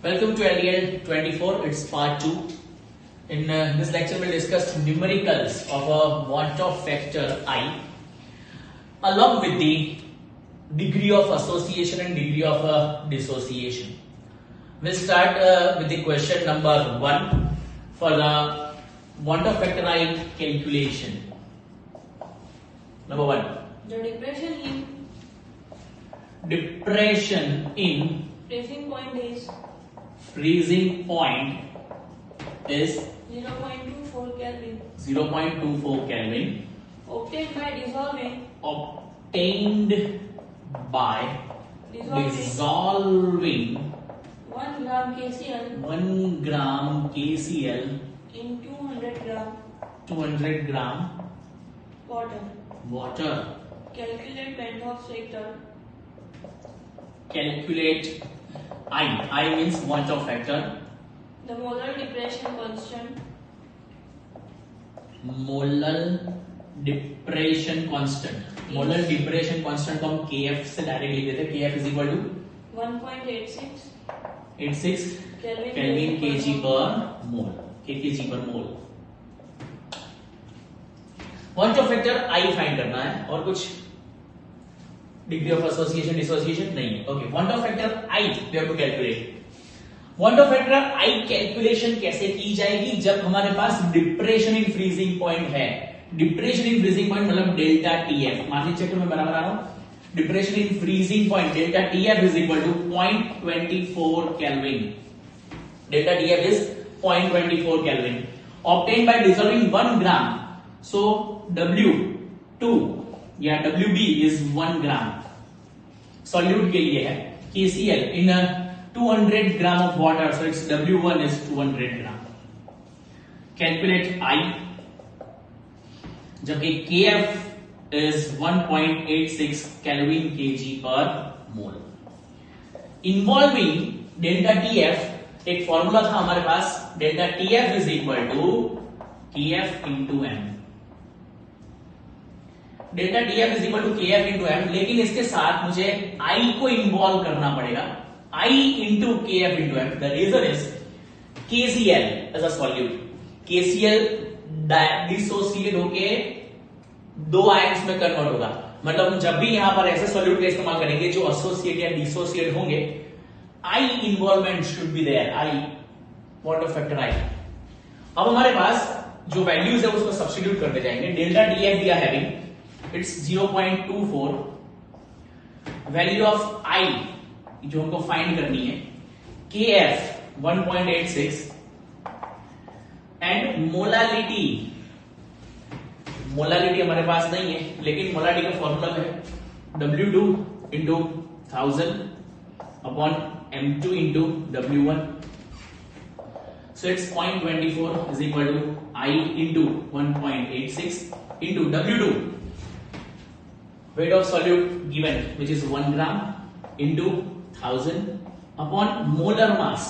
Welcome to LDL 24. It's part 2. In this lecture, we'll discuss numericals of a want-of factor I, along with the degree of association and degree of dissociation. We'll start with the question number 1 for the want-of factor I calculation. Number 1. The depression in freezing point is 0.24 Kelvin. 0.24 Kelvin. Obtained by dissolving 1 gram KCl 1 gram KCl in 200 gram water. Calculate Bendorf factor. Calculate I means want-of factor. The molar depression constant. Molar depression constant. Molar depression constant को हम KF से direct लिख देते हैं. KF is equal to 1.86 kelvin kg per mole. kg per mole. want-of factor I find करना है और कुछ डिग्री ऑफ एसोसिएशन डिसोसिएशन नहीं है. Okay, want-of factor I we have to calculate. want-of factor I calculation कैसे की जाएगी? जब हमारे पास डिप्रेशन इन फ्रीजिंग पॉइंट है. डिप्रेशन इन फ्रीजिंग पॉइंट मतलब डेल्टा TF. मान लीजिए चेक मैं बराबर आ रहा हूं. Depression in freezing point delta TF is equal to 0.24 kelvin. Delta TF is 0.24 kelvin. Obtain by dissolving 1 gram. So W2 या WB इज 1 ग्राम. सॉल्यूट के लिए है KCl in 200 gram of water. So it's W1 is 200 gram. Calculate I. जबकि KF is 1.86 kelvin kg per mole. Involving delta TF एक formula था हमारे पास. Delta TF is equal to KF into M. Delta TF is equal to KF into M. लेकिन इसके साथ मुझे I को इन्वॉल्व करना पड़ेगा. I into KF into M. The reason is KCl as a solute. KCl dissociate होके 2 ions में convert होगा. मतलब जब भी यहां पर ऐसे सॉल्यूट का इस्तेमाल करेंगे जो एसोसिएट या डिसोसिएट होंगे, I involvement should be there. I want-of factor I. अब हमारे पास जो वैल्यूज है उसको सब्स्टिट्यूट करते जाएंगे. Delta TF we are having its 0.24. Value of I जो हमको फाइंड करनी है KF 1.86 एंड मोलालिटी. मोलालिटी हमारे पास नहीं है, लेकिन मोलालिटी का फॉर्मूला है W2 into 1000 upon M2 into W1. So it's 0.24 is equal to I into 1.86 into W2. Weight of solute given which is 1 gram into 1000 upon molar mass.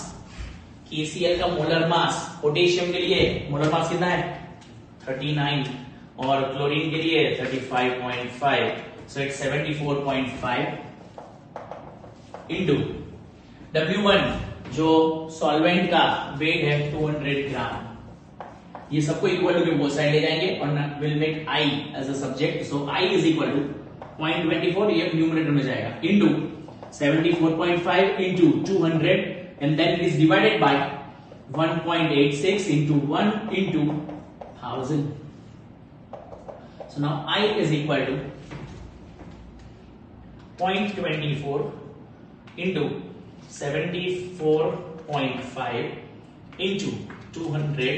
KCl का molar mass potassium के लिए molar mass कितना है 39 और chlorine के लिए 35.5. So it's 74.5 into W1 जो solvent का वेट है 200 ग्राम. ये सबको इक्वल टू बोथ साइड ले जाएंगे और will make I as a subject. So I is equal to 0.24 ये न्यूमरेटर में जाएगा into 74.5 into 200 and then it is divided by 1.86 into 1 into 1000. So now I is equal to 0.24 into 74.5 into 200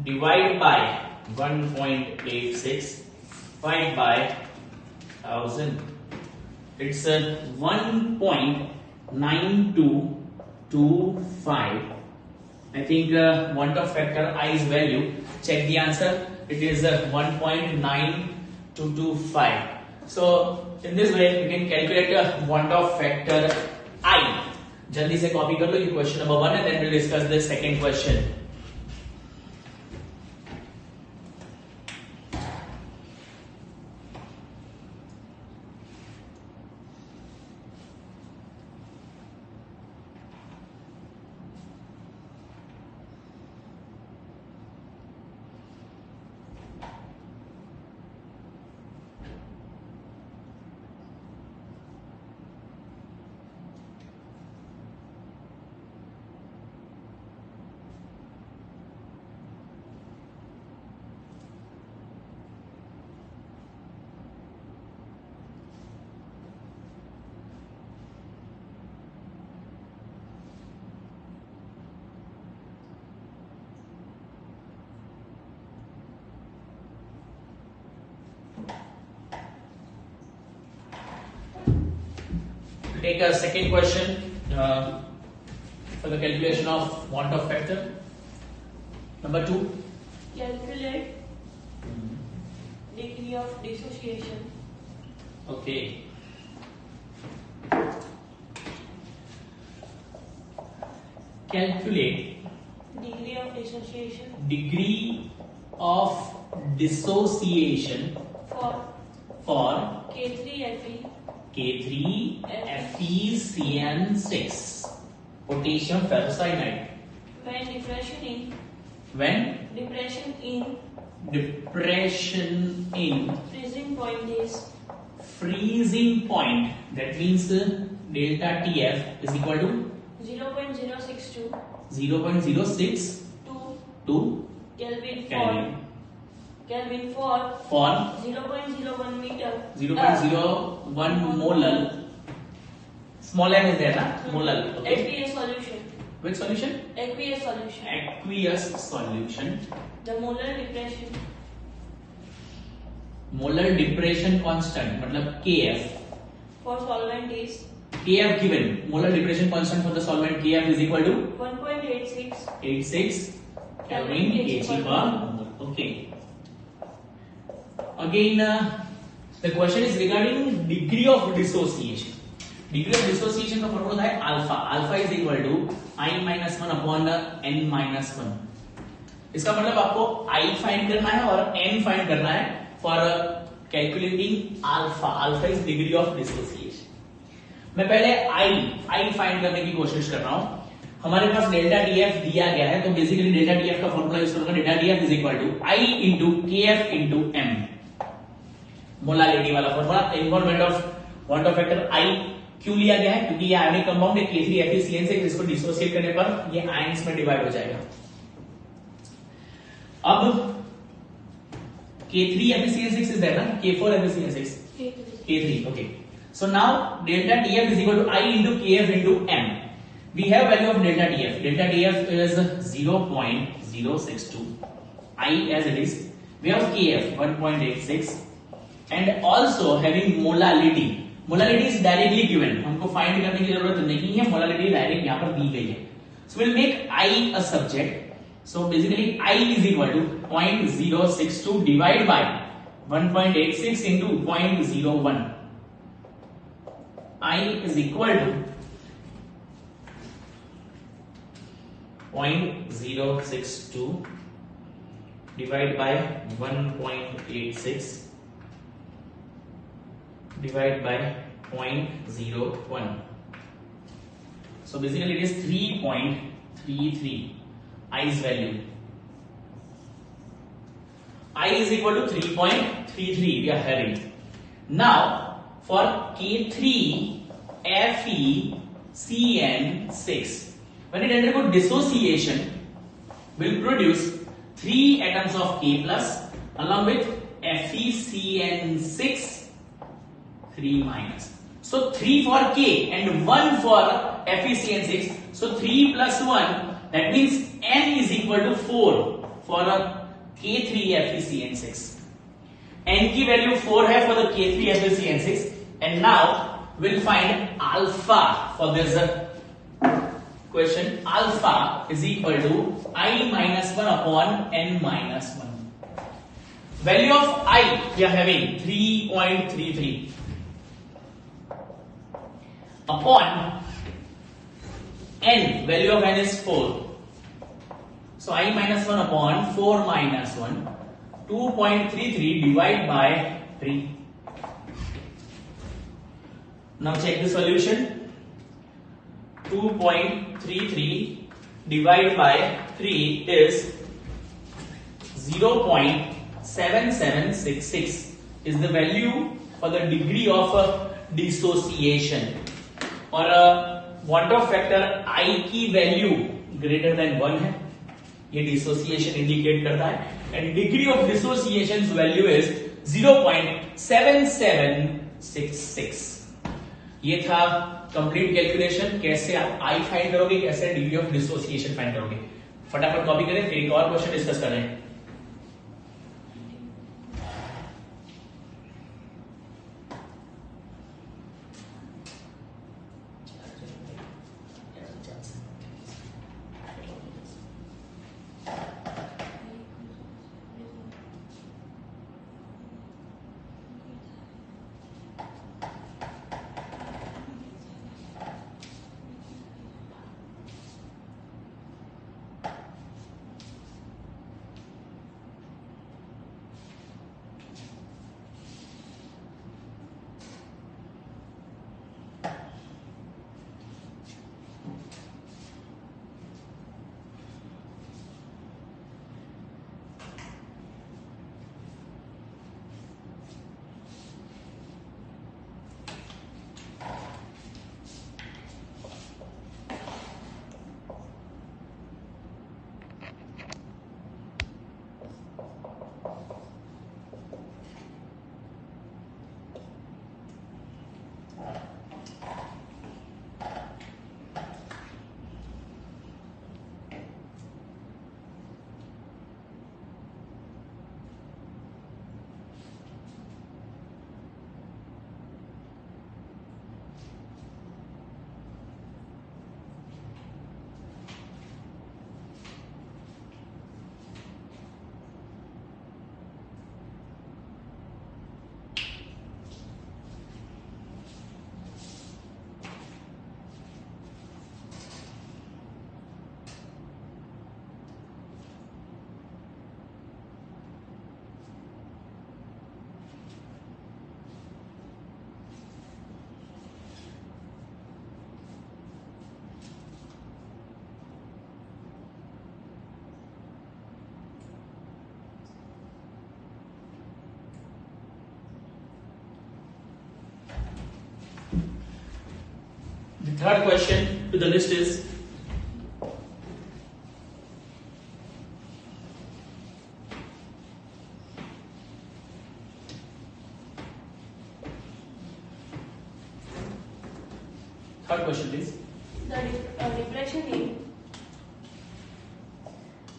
divided by 1.86 divided by 1000. It's a 1.9225. I think want-of factor I's value. Check the answer. It is 1.9225. So in this way you can calculate want-of factor I. जल्दी से copy कर लो. ये question number 1 है. Then we'll discuss the second question. Take a second question for the calculation of want of factor. Number 2. Calculate degree of dissociation. Okay. Calculate Degree of dissociation degree of dissociation for for K3Fe K3FeCN6 potassium ferrocyanide when when depression in freezing point is freezing point, that means delta TF is equal to 0.062 0.06 to Kelvin Kelvin for for 0.01 meter 0.01 molal. Small m is there na, molal. Okay, aqueous solution. which solution? Aqueous solution. Aqueous solution. The Molar depression constant मतलब KF. for solvent is KF given, molar depression constant for the solvent KF is equal to 1.86 Kelvin kg per mole. Okay. Again, the question is regarding degree of dissociation. Degree of dissociation का formula है alpha. Alpha is equal to I minus 1 upon n minus 1. इसका मतलब आपको I find करना है और n find करना है for calculating alpha. Alpha is degree of dissociation. मैं पहले I फाइंड करने की कोशिश कर रहा हूं. हमारे पास डेल्टा DF दिया गया है, तो बेसिकली डेल्टा DF का फॉर्मूला यूज करूंगा. Delta DF is equal to I into KF into M. Molality वाला formula. Involvement of van't of factor I क्यों लिया गया है? क्योंकि ये आयोनिक कंपाउंड है K3FeCN6, इसको डिसोसिएट करने पर ये आयंस में डिवाइड हो जाएगा. अब K3FeCN6 is there na, K4FeCN6, K3. Okay, so now delta TF is equal to I into KF into M. We have value of delta TF. Delta TF is 0.062. I as it is. We have KF 1.86 and also having molality. Molality is directly given. हमको find करने की जरूरत नहीं है. Molality direct यहाँ पर दी गई है. So we'll make I a subject. So basically I is equal to 0.062 divided by 1.86 into 0.01. I is equal to 0.062 divided by 1.86 divided by 0.01. So basically it is 3.33. I's value. I is equal to 3.33 we are having. Now for K3FeCN6, when it undergo dissociation, will produce 3 atoms of K plus along with FeCN6 3 minus. So 3 for K and 1 for FeCN6. So 3 plus 1, that means N is equal to 4 for a K3FeCN6. N की value 4 है for the K3FeCN6 and now we'll find alpha for this question. Alpha is equal to I minus 1 upon N minus 1. Value of I we are having 3.33 upon N, value of N is 4. So I minus 1 upon 4 minus 1, 2.33 divided by 3. Now check the solution. 2.33 divided by 3 is 0.7766 is the value for the degree of dissociation. और want of factor I की value greater than 1 है, ये dissociation indicate करता है and degree of dissociation value is 0.7766. ये था complete calculation. कैसे आप I फाइंड करोगे, कैसे डिग्री ऑफ डिसोसिएशन फाइंड करोगे. फटाफट कॉपी करें, फिर एक और क्वेश्चन डिस्कस करें. third question to the list is third question please. The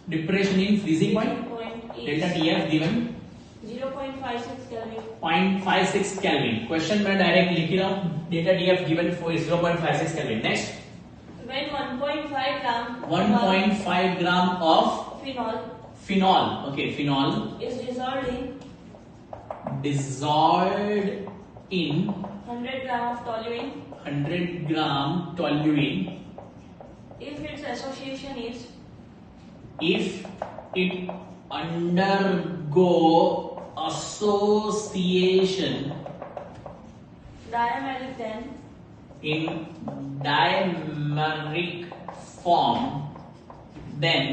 Depression in freezing point. is Delta TF given 0.56 Kelvin. 0.56 Kelvin. Question में डायरेक्ट लिख रहा हूँ. Delta TF given for 0.56 Kelvin. Next. When 1.5 gram 1.5 gram of phenol Okay, phenol is dissolved in 100 gram of toluene. 100 gram toluene. If its association is If it undergo association diameric, then in dimeric form, then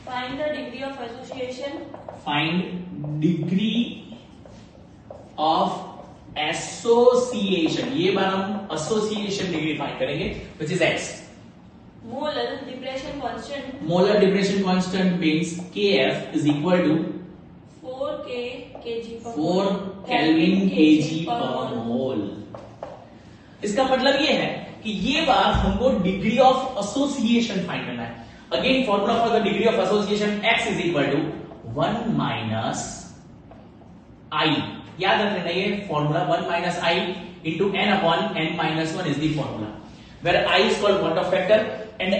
find the degree of association. find degree of association. ये बार हम association degree find करेंगे, which is x. Molar depression constant Molar depression constant means Kf is equal to 4 kg per 4 Kelvin kg per mole. इसका मतलब ये है कि ये बार हमको डिग्री ऑफ एसोसिएशन फाइंड करना है. Again formula for the degree of association x is equal to 1 minus i. याद रखना ये formula 1 minus i into n upon n minus 1 is the formula where i is called quantum factor and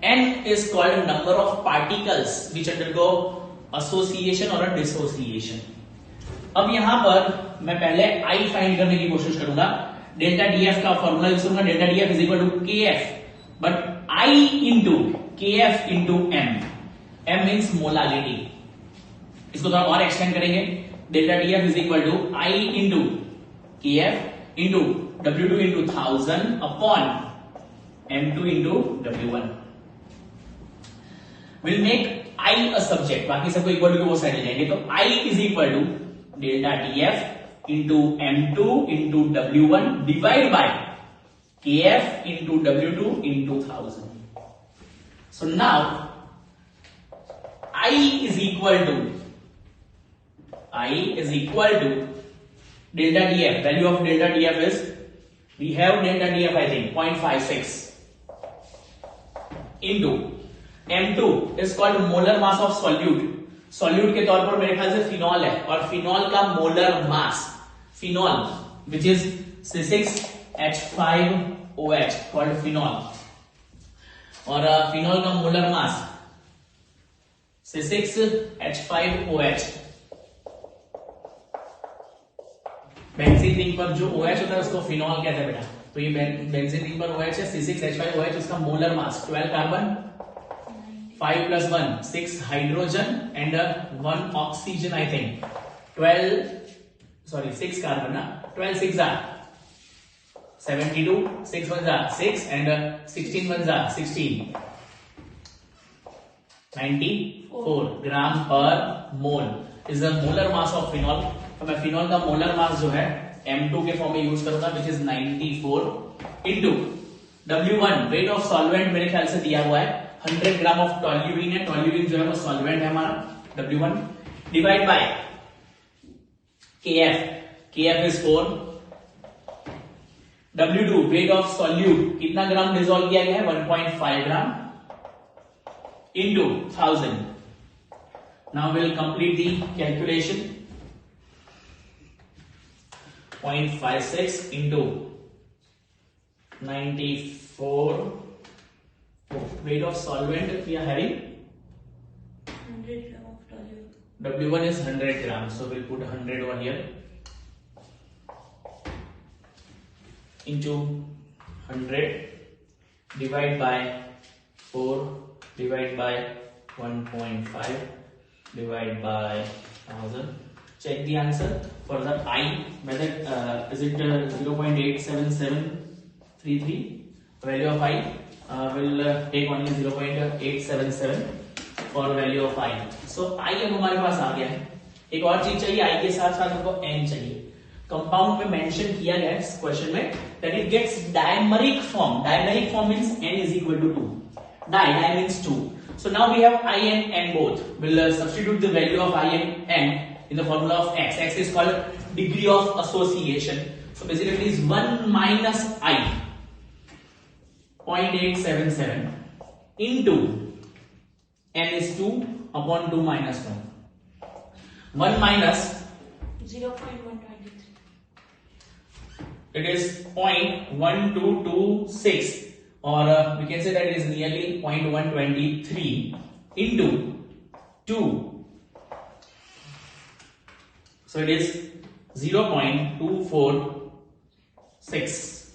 n is called number of particles which undergo association or a dissociation. अब यहां पर मैं पहले I find करने की कोशिश करूंगा. Delta DF का फॉर्मूला यूज करूंगा. Delta DF is equal to KF but I into KF into M. M means molality. इसको थोड़ा और एक्सटेंड करेंगे. Delta DF is equal to I into KF into W2 into 1000 upon M2 into W1 will make I a subject. बाकी सबको equal to वो side ले जाएंगे. तो I is equal to delta TF into M2 into W1 divide by KF into W2 into 1000. So now I is equal to delta TF. Value of delta TF is, we have delta TF I think 0.56 into M2 is called molar mass of solute. Solute के तौर पर मेरे ख्याल से phenol है और phenol का molar mass, phenol which is C6H5OH called phenol, और फिनॉल का molar mass C6H5OH. Benzene ring पर जो OH होता है उसको फिनॉल कहते हैं बेटा. तो ये बेंजीन रिंग पर OH है C6H5OH. उसका molar mass 12 carbon 5 plus 1 6 hydrogen and 1 oxygen I think 6 carbon ना 12 6 are 72 6 1 are 6 and 16 1 are 16 94 ग्राम पर mole is the molar mass of phenol. तो मैं फिनॉल का मोलर मास जो है M2 के फॉर्म में यूज करूंगा which is 94 into W1 weight of solvent मेरे ख्याल से दिया हुआ है 100 ग्राम ऑफ टोल्यूइन है. टोल्यूइन जो है वो सॉल्वेंट है हमारा W1 divide by KF is 4. W2 weight of solute कितना ग्राम डिसॉल्व किया गया है 1.5 gram into 1000. Now will complete the calculation. 0.56 into 94. Weight of solvent we are having 100 gram of toluene. W1 is 100 grams, so we'll put 100 over here into 100 divide by 4 divide by 1.5 divide by 1000. Check the answer for the I, whether is it 0.87733. Value of I will take only 0.877 for value of I. So I अब हमारे पास आ गया है. एक और चीज चाहिए I के साथ साथ हमको N चाहिए. कंपाउंड में मेंशन किया गया है इस क्वेश्चन में that it gets dimeric form. Dimeric form means n is equal to 2. Di means 2. So now we have I and n both. We'll substitute the value of I and n in the formula of x. X is called degree of association. So basically it is 1 minus I 0.877 into n is 2 upon 2 minus 1. 1 minus 0.123. it is 0.1226 or we can say that it is nearly 0.123 into 2. So it is 0.246.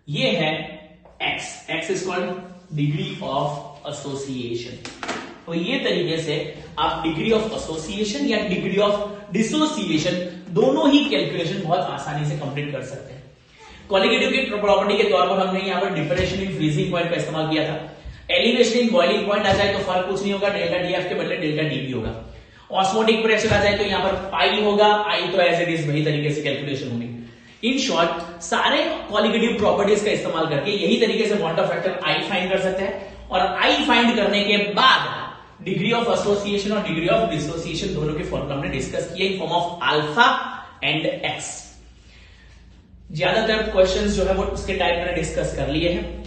ये है x. x is called degree of association. तो ये तरीके से आप degree of association या degree of dissociation दोनों ही calculation बहुत आसानी से कंप्लीट कर सकते हैं. क्वालिटेटिव की प्रॉपर्टी के तौर पर हमने यहाँ पर डिफरेंशियल इन फ्रीजिंग पॉइंट का इस्तेमाल किया था. एलिवेशन इन बॉइलिंग पॉइंट आ जाए तो फर्क कुछ नहीं होगा, डेल्टा डीएफ के बदले डेल्टा डीबी होगा. ऑस्मोटिक प्रेशर आ जाए तो यहाँ पर पाई होगा, आई तो एज इट इज वही तरीके से कैलकुलेशन होगी. इन शॉर्ट सारे क्वालिटेटिव प्रॉपर्टीज का इस्तेमाल करके यही तरीके से क्वांटम फैक्टर आई फाइंड कर सकते हैं और आई फाइंड करने के बाद डिग्री ऑफ एसोसिएशन और डिग्री ऑफ डिसोसिएशन दोनों के फॉर्मूला हमने डिस्कस किए in form of alpha and x. ज्यादातर क्वेश्चंस जो है वो उसके टाइप में डिस्कस कर लिए हैं.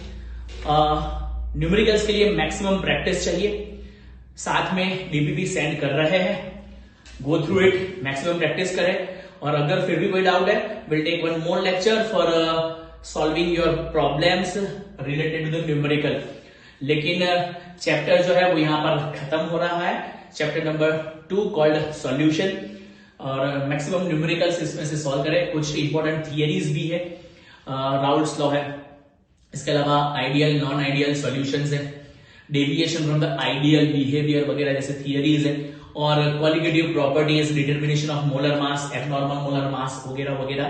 न्यूमेरिकल्स के लिए मैक्सिमम प्रैक्टिस चाहिए, साथ में डीपीपी सेंड कर रहे हैं, go through it, maximum practice करें. और अगर फिर भी कोई डाउट है will take one more lecture for solving your problems related to the numerical. लेकिन चैप्टर जो है वो यहां पर खत्म हो रहा है, चैप्टर नंबर 2 कॉल्ड सॉल्यूशन. और मैक्सिमम न्यूमेरिकल्स इसमें से सॉल्व करें. कुछ इंपॉर्टेंट थियरीज भी है, राउल्स लॉ है, इसके अलावा आइडियल नॉन आइडियल सॉल्यूशंस है, deviation from the ideal behaviour वगैरह जैसे थियरीज है, और qualitative properties, determination of molar mass, abnormal molar mass वगैरह वगैरह,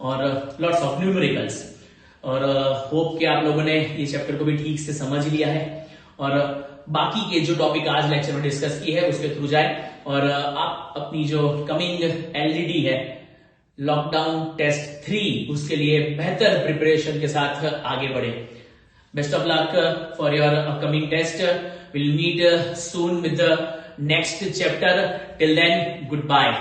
और लॉट्स ऑफ न्यूमेरिकल्स. और होप कि आप लोगों ने ये चैप्टर को भी ठीक से समझ लिया है और बाकी के जो टॉपिक आज लेक्चर में डिस्कस की है उसके थ्रू जाए और आप अपनी जो कमिंग एलडीडी है लॉकडाउन टेस्ट 3 उसके लिए बेहतर प्रिपरेशन के साथ आगे बढ़े. Best of luck for your upcoming test. Will meet soon with the next chapter. Till then good bye.